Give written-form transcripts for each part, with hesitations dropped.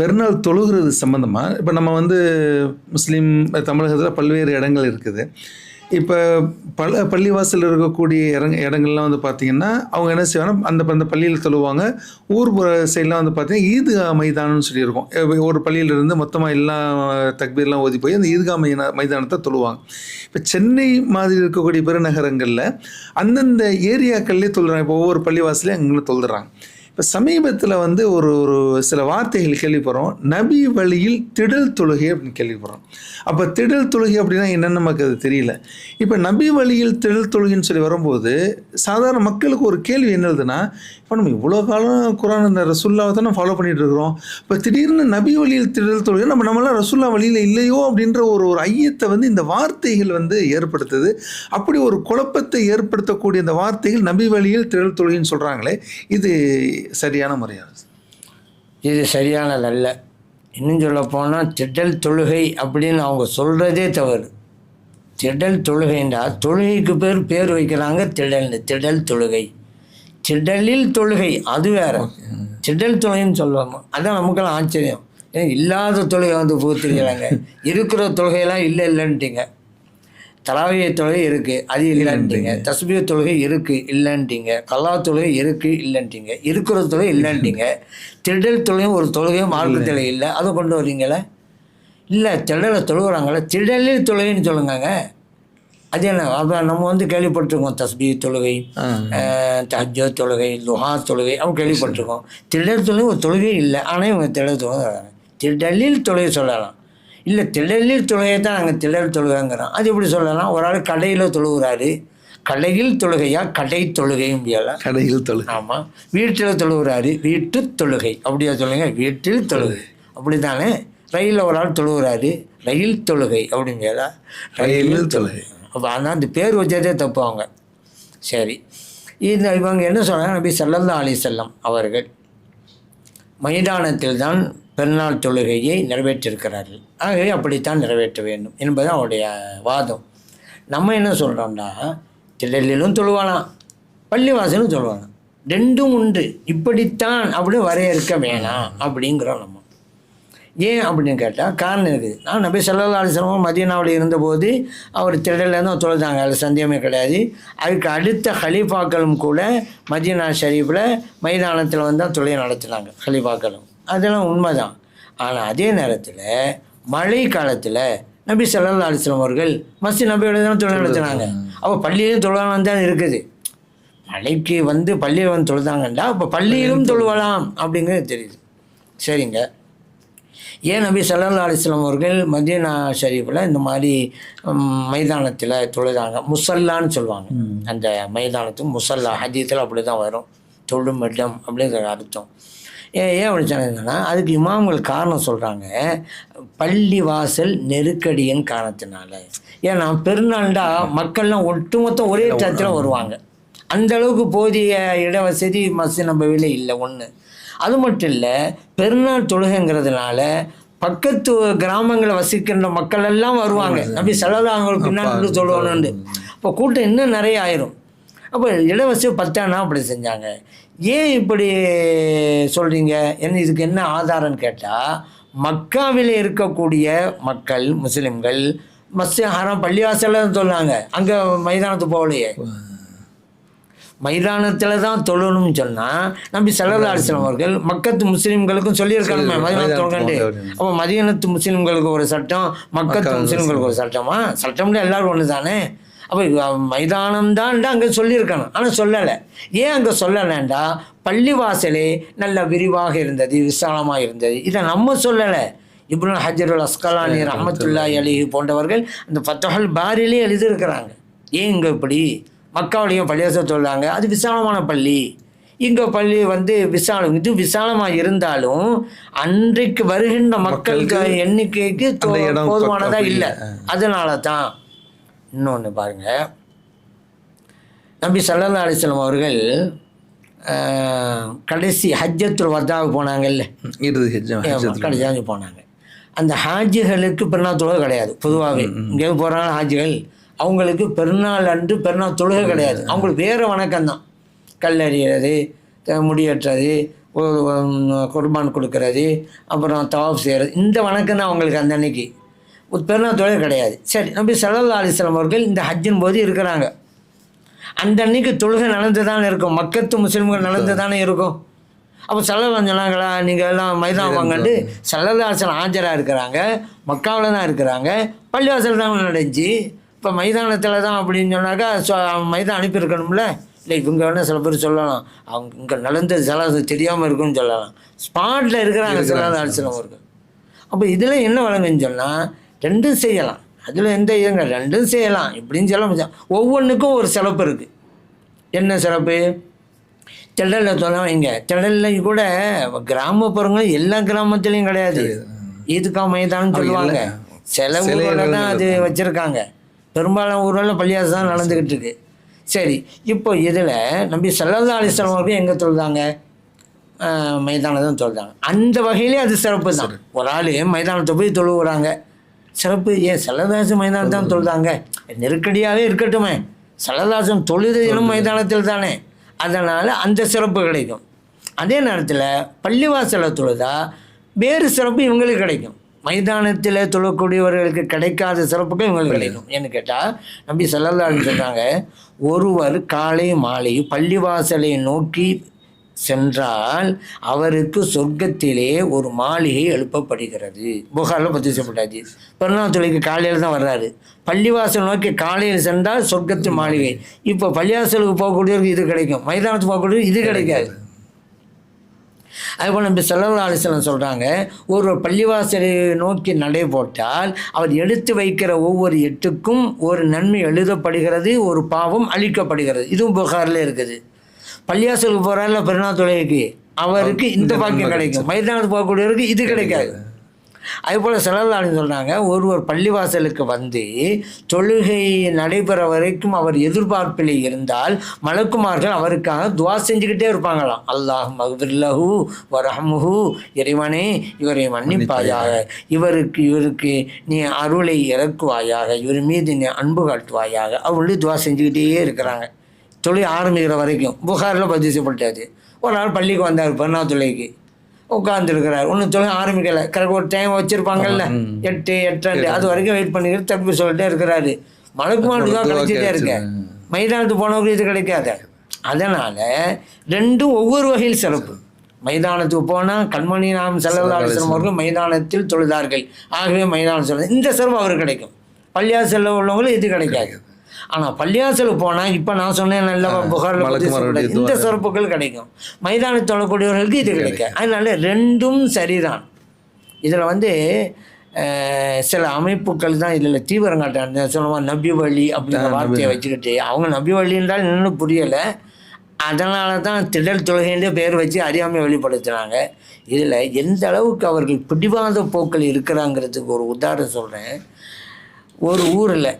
பெருநாள் தொழுகிறது சம்மந்தமாக இப்போ நம்ம வந்து முஸ்லீம் தமிழகத்தில் பல்வேறு இடங்கள் இருக்குது. இப்போ பள்ளிவாசல் இருக்கக்கூடிய இடங்கள்லாம் வந்து பார்த்திங்கன்னா அவங்க என்ன செய்வாங்கன்னா அந்த பள்ளியில் தொழுவாங்க. ஊர் சைட்லாம் வந்து பார்த்திங்கன்னா ஈத்கா மைதானம்னு சொல்லியிருக்கோம். ஒரு பள்ளியிலிருந்து மொத்தமாக எல்லா தக்பீர்லாம் ஓதி போய் அந்த ஈத்கா மைதானத்தை தொழுவாங்க. இப்போ சென்னை மாதிரி இருக்கக்கூடிய பெருநகரங்களில் அந்தந்த ஏரியாக்கள்லேயே தொழுறாங்க. இப்போ ஒவ்வொரு பள்ளிவாசலையும் அங்கே தொழுறாங்க. இப்போ சமீபத்தில் வந்து ஒரு சில வார்த்தைகள் கேள்விப்படுறோம். நபி வழியில் திடல் தொழுகை அப்படின்னு கேள்விப்படுறோம். அப்போ திடல் தொழுகை அப்படின்னா என்னென்னு நமக்கு அது தெரியல. இப்போ நபி வழியில் திடல் தொழுகைன்னு சொல்லி வரும்போது சாதாரண மக்களுக்கு ஒரு கேள்வி என்னதுன்னா, இப்போ நம்ம இவ்வளோ காலம் குரான் இந்த ரசுல்லாவை தான் நம்ம ஃபாலோ பண்ணிகிட்டு இருக்கிறோம். இப்போ திடீர்னு நபி வழியில் திடல் தொழுகை நம்மளாம் ரசுல்லா வழியில் இல்லையோ அப்படின்ற ஒரு ஐயத்தை வந்து இந்த வார்த்தைகள் வந்து ஏற்படுத்துது. அப்படி ஒரு குழப்பத்தை ஏற்படுத்தக்கூடிய இந்த வார்த்தைகள் நபி வழியில் திடல் தொழுகைன்னு சொல்கிறாங்களே, இது சரியான முறையாது? இது சரியானதல்ல. இன்னும் சொல்ல போனால் திடல் தொழுகை அப்படின்னு அவங்க சொல்கிறதே தவறு. திடல் தொழுகைன்றா தொழுகைக்கு பேர் வைக்கிறாங்க திடல்னு. திடல் தொழுகை, திடலில் தொழுகை அது வேறு. திடல் தொழுகைன்னு சொல்லுவாங்க. அதான் நமக்கெல்லாம் ஆச்சரியம். இல்லாத தொழுகை வந்து புகுத்துறீங்களாங்க. இருக்கிற தொழுகையெல்லாம் இல்லைன்ட்டீங்க. தராவிய தொழுகை இருக்குது, அது இல்லைன்ட்டீங்க. தஸ்பீஹ் தொழுகை இருக்குது இல்லைன்ட்டீங்க. கல்லா தொழுகை இருக்குது இல்லைன்ட்டீங்க. இருக்கிற தொழுகை இல்லைன்ட்டீங்க. திடல் தொழுகையும் ஒரு தொழுகையும் மார்க்கத்தில் இல்லை, அதை கொண்டு வரீங்களே. இல்லை திடலை தொழுகிறாங்களே, திடலில் தொழுகைன்னு சொல்லுங்க. அது என்ன? அப்போ நம்ம வந்து கேள்விப்பட்டிருக்கோம் தஸ்பீஹ் தொழுகை, தஹஜ்ஜுத் தொழுகை, துஹா தொழுகை அவங்க கேள்விப்பட்டிருக்கோம். திடல் தொழுகை ஒரு தொழுகை இல்லை, ஆனால் இவங்க திடல் தொழுகை திடலில் தொழுகை சொல்லலாம். இல்லை திடலில் தொழுகையை தான் நாங்கள் திடல் தொழுகைங்கிறோம். அது எப்படி சொல்லலாம்? ஒரு ஆள் கடையில் தொழுகிறாரு, கடையில் தொழுகையா கடை தொழுகையும் முடியலாம். கடையில் தொழுகை. ஆமாம். வீட்டில் தொழுகிறாரு, வீட்டு தொழுகை அப்படியா சொல்லுங்க? வீட்டில் தொழுகை அப்படி தானே. ரயிலில் ஒரு ஆள் தொழுகிறாரு, ரயில் தொழுகை அப்படிங்களா? ரயிலில் தொழுகை. அப்போ ஆனால் அந்த பேர் வச்சதே தப்புவாங்க. சரி, இவங்க என்ன சொல்கிறாங்க? நபி ஸல்லல்லாஹு அலைஹி வஸல்லம் அவர்கள் மைதானத்தில் தான் பெருநாள் தொழுகையை நிறைவேற்றிருக்கிறார்கள். ஆகவே அப்படித்தான் நிறைவேற்ற வேண்டும் என்பது அவருடைய வாதம். நம்ம என்ன சொல்கிறோம்னா, திடலிலும் தொழுவானாம், பள்ளிவாசலும் தொழுவானாம், ரெண்டும் உண்டு. இப்படித்தான் அப்படி வரையறுக்க வேணாம் அப்படிங்கிறோம் நம்ம. ஏன் அப்படின்னு கேட்டால் காரணம் இருக்குது. நான் நபி ஸல்லல்லாஹு அலைஹி வஸல்லம் மதீனாவில் இருந்தபோது அவர் திடலில் தான் தொழுதாங்க, அதில் சந்தேகமே கிடையாது. அதுக்கு அடுத்த ஹலீஃபாக்களும் கூட மதீனா ஷரீஃபில் மைதானத்தில் வந்து தான் தொழுகை நடத்தினாங்க ஹலீஃபாக்களும். அதெல்லாம் உண்மை தான். ஆனால் அதே நேரத்தில் மழை காலத்தில் நபி ஸல்லல்லாஹு அலைஹி வஸல்லம் அவர்கள் மஸ்ஜித் நபியோட தான் தொழுகை நடத்தினாங்க. அப்போ பள்ளியிலும் தொழுவானான்னு தான் இருக்குது. மழைக்கு வந்து பள்ளியில் வந்து தொழுதாங்கண்டா அப்போ பள்ளியிலும் தொழுவலாம் அப்படிங்கிறது தெரியுது. சரிங்க, ஏன் நபி ஸல்லல்லாஹு அலைஹி வஸல்லம் அவர்கள் மதீனா ஷரீஃபில் இந்த மாதிரி மைதானத்தில் தொழுதாங்க? முசல்லான்னு சொல்லுவாங்க. அந்த மைதானத்துக்கு முசல்லா ஹதீத்தில் அப்படி தான் வரும், தொழும் இடம் அப்படிங்கிற அர்த்தம். ஏன் அப்படி சொன்னதுன்னா அதுக்கு இமாம்கள் காரணம் சொல்கிறாங்க, பள்ளி வாசல் நெருக்கடியின் காரணத்தினால. ஏன்னா பெருநாள்டா மக்கள்லாம் ஒட்டுமொத்தம் ஒரே இடத்துல வருவாங்க. அந்தளவுக்கு போதிய இடவசதி மஸ்ஜித் நபவியில் இல்லை ஒன்று. அது மட்டும் இல்லை, பெருநாள் தொழுகைங்கிறதுனால பக்கத்து கிராமங்களை வசிக்கின்ற மக்கள் எல்லாம் வருவாங்க. நபி ஸல்லல்லாஹு அலைஹி வஸல்லம் பின்னாடி தொழுவானுண்டு. இப்போ கூட்டம் இன்னும் நிறைய ஆயிரும். அப்போ இடவசதி பத்தானா அப்படி செஞ்சாங்க. ஏன் இப்படி சொல்கிறீங்க? இதுக்கு என்ன ஆதாரம்னு கேட்டால், மக்காவில் இருக்கக்கூடிய மக்கள் முஸ்லீம்கள் மஸ்ஜித் ஹராம் பள்ளிவாசலில் தொழுவாங்க, அங்கே மைதானத்துக்கு போகலையே. மைதானத்தில் தான் தொழணும்னு சொன்னால் நபி ஸல்லல்லாஹு அலைஹி வஸல்லம் அவர்கள் மக்கத்து முஸ்லீம்களுக்கும் சொல்லியிருக்காங்க மதீனத்து தொழுகண்டு. அப்போ மதீனத்து முஸ்லீம்களுக்கு ஒரு சட்டம், மக்கத்து முஸ்லீம்களுக்கு ஒரு சட்டமா? சட்டம்ல எல்லோரும் ஒன்று தானே. அப்போ மைதானம் தான் அங்கே சொல்லியிருக்கணும், ஆனால் சொல்லலை. ஏன் அங்கே சொல்லலைண்டா பள்ளிவாசலே நல்ல விரிவாக இருந்தது, விசாலமாக இருந்தது. இதை நம்ம சொல்லலை. இப்னு ஹஜருல் அஸ்கலானி ரஹ்மத்துல்லாஹி அலைஹி போன்றவர்கள் அந்த ஃபத்ஹுல் பாரிலே எழுதியிருக்கிறாங்க. ஏன் இங்கே இப்படி மக்காவிலையும் பள்ளிவாசல் சொல்கிறாங்க, அது விசாலமான பள்ளி. இங்கே பள்ளி வந்து விசாலம், இது விசாலமாக இருந்தாலும் அன்றைக்கு வருகின்ற மக்களுக்கு எண்ணிக்கைக்கு போதுமானதாக இல்லை. அதனால தான். இன்னொன்று பாருங்கள், நபி ஸல்லல்லாஹு அலைஹி வஸல்லம் அவர்கள் கடைசி ஹஜ்ஜத்துல் வதாவுக்கு போனாங்கல்ல, கடைசியாக போனாங்க. அந்த ஹாஜிகளுக்கு பெருநாள் தொழுகை கிடையாது. பொதுவாகவே இங்கே போகிறாங்க ஹாஜிகள், அவங்களுக்கு பெருநாள் அன்று பெருநாள் தொழுகை கிடையாது. அவங்களுக்கு வேறு வணக்கம் தான், கல்லறிகிறது, முடியேற்றது, குர்பான் கொடுக்கறது, அப்புறம் தவாஃப் செய்கிறது, இந்த வணக்கம் தான் அவங்களுக்கு அந்த அன்னைக்கு. பெருநாள் தொழுகை கிடையாது. சரி, நபி ஸல்லல்லாஹு அலைஹி வஸல்லம் அவர்கள் இந்த ஹஜ்ஜின் போது இருக்கிறாங்க. அந்த அன்னைக்கு தொழுகை நடந்து தானே இருக்கும், மக்கத்து முஸ்லீம்கள் நடந்து தானே இருக்கும். அப்போ ஸல்லல்லாஹு சொன்னாங்களா, நீங்கள் எல்லாம் மைதான் வாங்கண்டு ஸல்லல்லாஹு அலைஹி வஸல்லம் ஆஜராக இருக்கிறாங்க, மக்காவில் தான் இருக்கிறாங்க, பள்ளிவாசல் தான் நடந்துச்சு. இப்போ மைதானத்தில் தான் அப்படின்னு சொன்னாக்கா மைதான் அனுப்பியிருக்கணும்ல. இல்லை, இவங்க வேணால் சில பேர் சொல்லலாம், அவங்க இங்கே நடந்தது சில தெரியாமல் இருக்குன்னு சொல்லலாம். ஸ்பாட்டில் இருக்கிறாங்க ஸல்லல்லாஹு அலைஹி வஸல்லம் அவர்கள். அப்போ இதில் என்ன வழங்குன்னு சொன்னால், ரெண்டும் செய்யலாம், அதில் எந்த இதுங்க, ரெண்டும் செய்யலாம் இப்படின்னு சொல்ல முடியும். ஒவ்வொன்றுக்கும் ஒரு சிறப்பு இருக்குது. என்ன சிறப்பு? திடலில் சொல்ல வைங்க, திடலில் கூட கிராமப்புறங்கள் எல்லா கிராமத்துலேயும் கிடையாது, ஈதுக்கா மைதான்னு சொல்லுவாங்க. சில ஊரில் தான் அது வச்சுருக்காங்க, பெரும்பாலான ஊரில் பள்ளியாசம் தான் நடந்துக்கிட்டு இருக்கு. சரி, இப்போ இதில் நபி ஸல்லல்லாஹு அலைஹி வஸல்லம் அவர்கள் எங்கே தொழுதாங்க? மைதானம் தான் தொழுதாங்க. அந்த வகையிலே அது சிறப்பு தான். ஒரு ஆள் மைதானத்தை போய் தொழுகிறாங்க, சிறப்பு. ஏன் ஸல்லல்லாஹு மைதானம் தான் தொழுதாங்க? நெருக்கடியாகவே இருக்கட்டுமே, ஸல்லல்லாஹு தொழுதிலும் மைதானத்தில் தானே, அதனால் அந்த சிறப்பு கிடைக்கும். அதே நேரத்தில் பள்ளிவாசலில் தொழுதா வேறு சிறப்பு இவங்களுக்கு கிடைக்கும். மைதானத்தில் தொழக்கூடியவர்களுக்கு கிடைக்காத சிறப்புகள் இவங்களுக்கு கிடைக்கும். ஏன்னு கேட்டால் நபி ஸல்லல்லாஹு அலைஹி சொல்கிறாங்க, ஒருவர் காலை மாலை பள்ளிவாசலை நோக்கி சென்றால் அவருக்கு சொர்க்கத்திலே ஒரு மாளிகை எழுப்பப்படுகிறது. புகாரில் பதிவு செய்யப்பட்டாச்சு. பெருநாள் தொழுகைக்கு காலையில் தான் வர்றாரு, பள்ளிவாசல் நோக்கி காலையில் சென்றால் சொர்க்கத்து மாளிகை. இப்போ பள்ளிவாசலுக்கு போகக்கூடியவருக்கு இது கிடைக்கும், மைதானத்துக்கு போகக்கூடியவருக்கு இது கிடைக்காது. அதுபோல் நபி ஸல்லல்லாஹு அலைஹி வஸல்லம் சொல்கிறாங்க, ஒரு பள்ளிவாசலை நோக்கி நடை போட்டால் அவர் எடுத்து வைக்கிற ஒவ்வொரு எட்டுக்கும் ஒரு நன்மை எழுதப்படுகிறது, ஒரு பாவம் அழிக்கப்படுகிறது. இதுவும் புகாரில் இருக்குது. பள்ளிவாசலுக்கு போகிறாரில்ல பெருநாள் தொழுகைக்கு, அவருக்கு இந்த பாக்கியம் கிடைக்கும், மைதானத்துக்கு போகக்கூடியவருக்கு இது கிடைக்காது. அதுபோல் ஸல்லல்லாஹு அலைஹி சொல்கிறாங்க, ஒருவர் பள்ளிவாசலுக்கு வந்து தொழுகை நடைபெற வரைக்கும் அவர் எதிர்பார்ப்பில் இருந்தால் மலக்குமார்கள் அவருக்காக துவா செஞ்சுக்கிட்டே இருப்பாங்களாம். அல்லாஹ் மக்ஃபிர்லஹு வரஹ்முஹு, இறைவனே இவரை மன்னிப்பாயாக, இவருக்கு நீ அருளை இறக்குவாயாக, இவர் மீது நீ அன்பு காட்டுவாயாக அப்படின்னு துவா செஞ்சுக்கிட்டே இருக்கிறாங்க தொழுகை ஆரம்பிக்கிற வரைக்கும். புகாரில் பதிவு செய்யப்பட்டாச்சு. ஒரு நாள் பள்ளிக்கு வந்தார், பெருநாள் தொழுகைக்கு உட்காந்துருக்கிறார், ஒன்றும் தொழில் ஆரம்பிக்கலை. கரெக்ட் ஒரு டைம் வச்சுருப்பாங்கல்ல, 8, 8:30 அது வரைக்கும் வெயிட் பண்ணிக்கிட்டு தப்பி சொல்லிட்டே இருக்கிறாரு. மலக்குமார் தான் கிடைச்சிட்டே இருக்க, மைதானத்துக்கு போனவங்களுக்கு இது கிடைக்காத. அதனால் ரெண்டும் ஒவ்வொரு வகையில் சிறப்பு. மைதானத்துக்கு போனால் கண்மணி நாம் ஸல்லல்லாஹு அலைஹி வஸல்லம் அவர்கள் மைதானத்தில் தொழுதார்கள், ஆகவே மைதானம் சொல்ல இந்த சிறப்பு அவருக்கு கிடைக்கும். பள்ளியாசலில் உள்ளவங்களும் இது கிடைக்காது. ஆனால் பள்ளியாசலுக்கு போனால் இப்போ நான் சொன்னேன் நல்ல புகாரில் இந்த சிறப்புகள் கிடைக்கும், மைதானத்தில் தொழக்கூடியவர்களுக்கு இது கிடைக்கும். அதனால ரெண்டும் சரிதான். இதில் வந்து சில அமைப்புகள் தான் இதில் தீவிரம் காட்டாங்க. சொல்லுவாங்க நபி வழி அப்படிங்கிற வார்த்தையை வச்சுக்கிட்டு, அவங்க நபி வழி என்றால் இன்னும் புரியலை, அதனால தான் திடல் தொழுகைன்ற பேர் வச்சு அறியாமை வெளிப்படுத்துகிறாங்க. இதில் எந்த அளவுக்கு அவர்கள் பிடிவாத போக்கள் இருக்கிறாங்கிறதுக்கு ஒரு உதாரணம் சொல்கிறேன். ஒரு ஊரில்,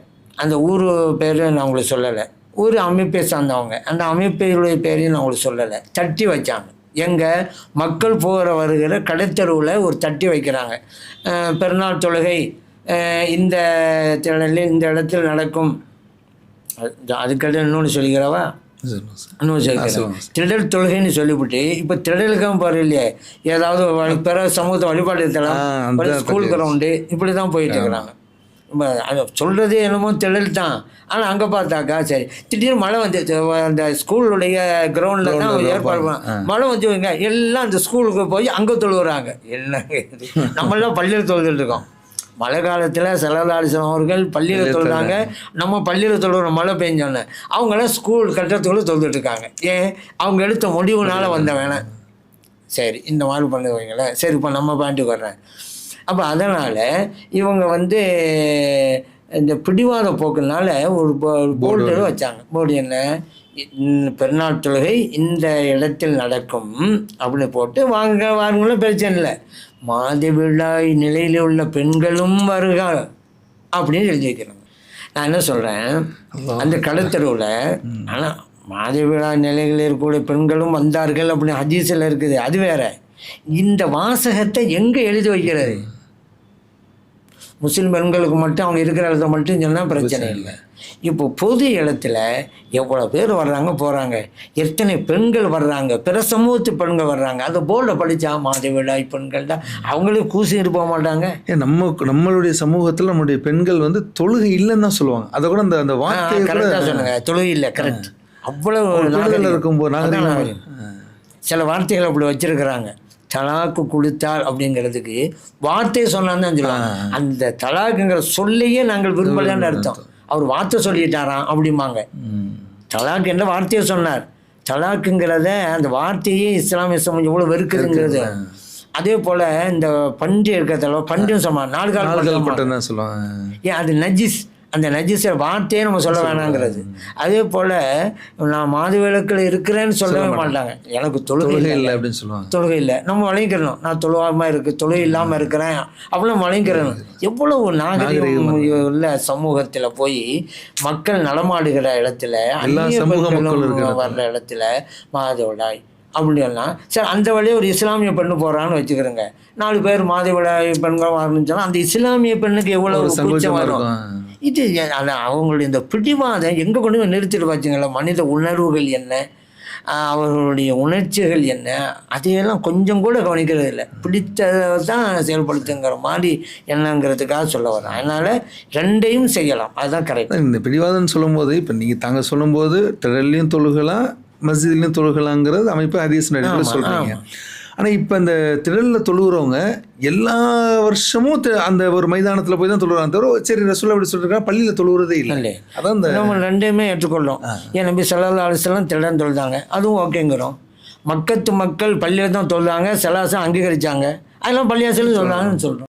அந்த ஊர் பேர் நான் உங்களுக்கு சொல்லலை, ஒரு அமைப்பை சார்ந்தவங்க, அந்த அமைப்புடைய பேரையும் நான் உங்களுக்கு சொல்லலை, தட்டி வச்சாங்க. எங்கள் மக்கள் போகிற வருகிற கடைத்தெருவில் ஒரு தட்டி வைக்கிறாங்க. பெருநாள் தொழுகை இந்த திடலில் இந்த இடத்தில் நடக்கும். அதுக்கிட்ட இன்னொன்று சொல்லிக்கிறவா, இன்னொன்று சொல்லிக்கிறேன், திடல் தொழுகைன்னு சொல்லிவிட்டு இப்போ திடலுக்காக போகிற இல்லையே, ஏதாவது பிற சமூகத்தை வழிபாடு தளம், ஸ்கூல் கிரவுண்டு, இப்படி தான் போயிட்டு இருக்கிறாங்க. சொல்கிறது என்னமோ திடல் தான், ஆனால் அங்கே பார்த்தாக்கா சரி திடீர்னு மழை வந்து அந்த ஸ்கூலுடைய கிரவுண்டில் தான் ஏற்பாடு மழை வந்துங்க, எல்லாம் அந்த ஸ்கூலுக்கு போய் அங்கே தொழுகிறாங்க. என்னங்க இது, நம்மளாம் பள்ளியில் தொழுதுட்டு இருக்கோம். மழை காலத்தில் ஸல்லல்லாஹு அலைஹி வஸல்லம் அவர்கள் பள்ளியில் தொழுறாங்க, நம்ம பள்ளியில் தொழுகிறோம் மழை பெஞ்சோன்னே, அவங்களாம் ஸ்கூல் கட்டத்துக்குள்ளே தொழுதுட்டுருக்காங்க. ஏன், அவங்க எடுத்த முடிவுனால வந்த வேணாம். சரி, இந்த மாதிரி பண்ணுவீங்களேன். சரி, இப்போ நம்ம பாயிண்ட்டுக்கு வர்றேன். அப்போ அதனால் இவங்க வந்து இந்த பிடிவாத போக்குனால ஒரு போர்டு வச்சாங்க. போர்டு என்ன, பெருநாள் தொழுகை இந்த இடத்தில் நடக்கும் அப்படின்னு போட்டு வாங்கலும் பிரச்சனை இல்லை, மாதவிடாய் நிலையில் உள்ள பெண்களும் வருக அப்படின்னு எழுதி வைக்கிறாங்க. நான் என்ன சொல்கிறேன், அந்த கடத்தெருவில் ஆனால் மாதவிடாய் நிலையில் இருக்கக்கூடிய பெண்களும் வந்தார்கள் அப்படின்னு ஹதீஸில் இருக்குது, அது வேற. இந்த வாசகத்தை எங்கே எழுதி வைக்கிறது? முஸ்லீம் பெண்களுக்கு மட்டும் அவங்க இருக்கிற இடத்துல மட்டும் சொன்னால் பிரச்சனை இல்லை. இப்போ பொது இடத்துல எவ்வளோ பேர் வர்றாங்க போகிறாங்க, எத்தனை பெண்கள் வர்றாங்க, பிற சமூகத்து பெண்கள் வர்றாங்க. அந்த போர்டை படித்தா மாதவிடாய் பெண்கள் தான், அவங்களே கூசிட்டு போக மாட்டாங்க. நம்மளுடைய சமூகத்தில் நம்முடைய பெண்கள் வந்து தொழுகை இல்லைன்னு தான் சொல்லுவாங்க. அதை கூட அந்த வார்த்தையை கரெக்டாக சொன்னாங்க, தொழுகை இல்லை, கரெக்ட். அவ்வளோ இருக்கும்போது சில வார்த்தைகள் அப்படி வச்சிருக்கிறாங்க. தலாக்கு கொடுத்தால் அப்படிங்கிறதுக்கு வார்த்தையை சொன்னான்னு தான் சொல்லுவாங்க. அந்த தலாக்குங்கிற சொல்லையே நாங்கள் விரும்பலன்னு அர்த்தம். அவர் வார்த்தை சொல்லிட்டாராம் அப்படிம்பாங்க. தலாக்கு என்ன வார்த்தையை சொன்னார், தலாக்குங்கிறத அந்த வார்த்தையே இஸ்லாமிய சமூகம் எவ்வளோ வெறுக்குதுங்கிறது. அதே போல் இந்த பன்றி இருக்கிறதால பன்றியும் சொன்னார், 4 கால் பட்டம் சொல்லுவாங்க. ஏன் அது நஜிஸ், அந்த நஜிஸை வார்த்தையே நம்ம சொல்ல வேணாங்கிறது. அதே போல் நான் மாதவிலக்கில் இருக்கிறேன்னு சொல்லவே மாட்டாங்க. எனக்கு தொழுகை இல்லை அப்படின்னு சொல்லுவாங்க. தொழுகை இல்லை, நம்ம வழங்கிக்கிறணும். நான் தொழுவாமல் தொழுகை இல்லாமல் இருக்கிறேன் அப்படிலாம் வழங்கிக்கிறணும். எவ்வளவு நாகரிகம் உள்ள சமூகத்தில் போய் மக்கள் நடமாடுகிற இடத்துல, வர்ற இடத்துல மாதவிடாய் அப்படின்லாம் சரி, அந்த வழியே ஒரு இஸ்லாமிய பெண்ணு போகிறான்னு வச்சுக்கிறோங்க. 4 பேர் மாதவிடாய் பெண்கள் வரணும்னு சொன்னால் அந்த இஸ்லாமிய பெண்ணுக்கு எவ்வளவு கூச்சம் வரும். இது அவங்களுடைய இந்த பிடிவாதம் எங்கே கொண்டு போய் நிறுத்திட்டு பார்த்திங்களா? மனித உணர்வுகள் என்ன, அவர்களுடைய உணர்ச்சிகள் என்ன, அதையெல்லாம் கொஞ்சம் கூட கவனிக்கிறது இல்லை. பிடித்ததை தான் செயல்படுத்துங்கிற மாதிரி என்னங்கிறதுக்காக சொல்ல வரேன். அதனால் 2ஐயும் செய்யலாம், அதுதான் கரெக்ட். இந்த பிடிவாதம்னு சொல்லும்போது இப்போ நீங்கள் தாங்க சொல்லும்போது திடல்லையும் தொழுகலாம், மஸ்ஜித்லையும் தொழுகலாங்கிறது அமைப்பு ஹதீஸ் நடிப்பில் சொல்கிறீங்க. ஆனால் இப்போ இந்த திடலில் தொழுகிறவங்க எல்லா வருஷமும் அந்த ஒரு மைதானத்தில் போய் தான் தொழுகிறாங்க தவிர, சரி ரசூலுல்லாஹ் அப்படி சொல்லிருக்காங்க, பள்ளியில் தொழுகிறதே இல்லை. அதான் நம்ம 2ஐயுமே ஏற்றுக்கொள்ளும். ஏன் நபி ஸல்லல்லாஹு அலைஹி வஸல்லம் திடல் தொழுதாங்க, அதுவும் ஓகேங்கிறோம். மக்கள் பள்ளியில் தான் தொழுதாங்க, ஸலாஸை அங்கீகரித்தாங்க, அதெல்லாம் பள்ளியாசலும் சொல்கிறாங்கன்னு சொல்கிறோம்.